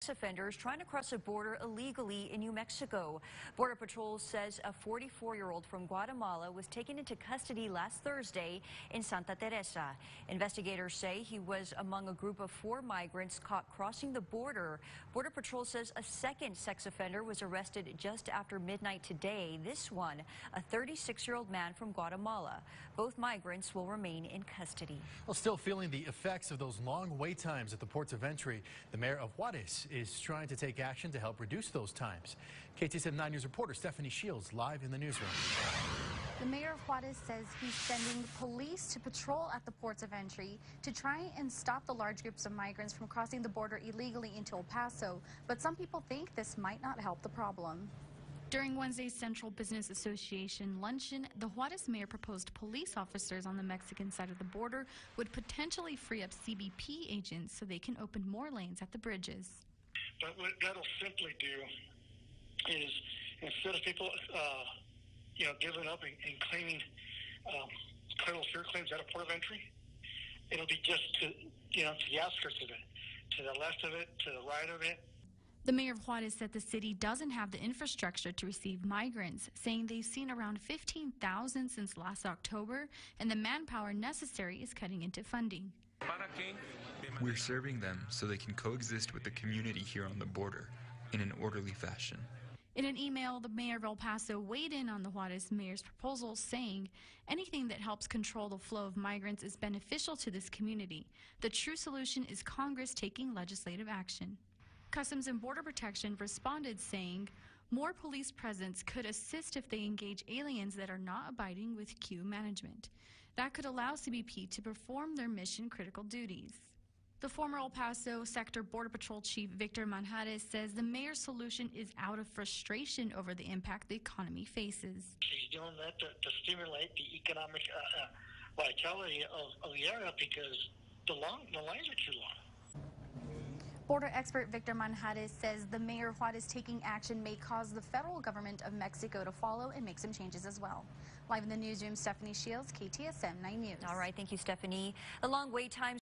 Offenders trying to cross a border illegally in New Mexico. Border Patrol says a 44-year-old from Guatemala was taken into custody last Thursday in Santa Teresa. Investigators say he was among a group of 4 migrants caught crossing the border. Border Patrol says a second sex offender was arrested just after midnight today. This one, a 36-year-old man from Guatemala. Both migrants will remain in custody. Well, still feeling the effects of those long wait times at the ports of entry, the mayor of Juarez is trying to take action to help reduce those times. KTSM 9 News reporter Stephanie Shields live in the newsroom. The mayor of Juarez says he's sending police to patrol at the ports of entry to try and stop the large groups of migrants from crossing the border illegally into El Paso. But some people think this might not help the problem. During Wednesday's Central Business Association luncheon, the Juarez mayor proposed police officers on the Mexican side of the border would potentially free up CBP agents so they can open more lanes at the bridges. But what that'll simply do is, instead of people, giving up and claiming criminal fear claims at a port of entry, it'll be just to the outskirts of it, to the left of it, to the right of it. The mayor of Juarez said the city doesn't have the infrastructure to receive migrants, saying they've seen around 15,000 since last October, and the manpower necessary is cutting into funding. We're serving them so they can coexist with the community here on the border in an orderly fashion. In an email, the mayor of El Paso weighed in on the Juarez mayor's proposal, saying anything that helps control the flow of migrants is beneficial to this community. The true solution is Congress taking legislative action. Customs and Border Protection responded, saying more police presence could assist if they engage aliens that are not abiding with queue management. That could allow CBP to perform their mission-critical duties. The former El Paso Sector Border Patrol Chief Victor Manjares says the mayor's solution is out of frustration over the impact the economy faces. He's doing that to stimulate the economic vitality of the area because the lines are too long. Border expert Victor Manjares says the mayor of Juarez taking action may cause the federal government of Mexico to follow and make some changes as well. Live in the newsroom, Stephanie Shields, KTSM 9 News. All right, thank you, Stephanie. The long wait times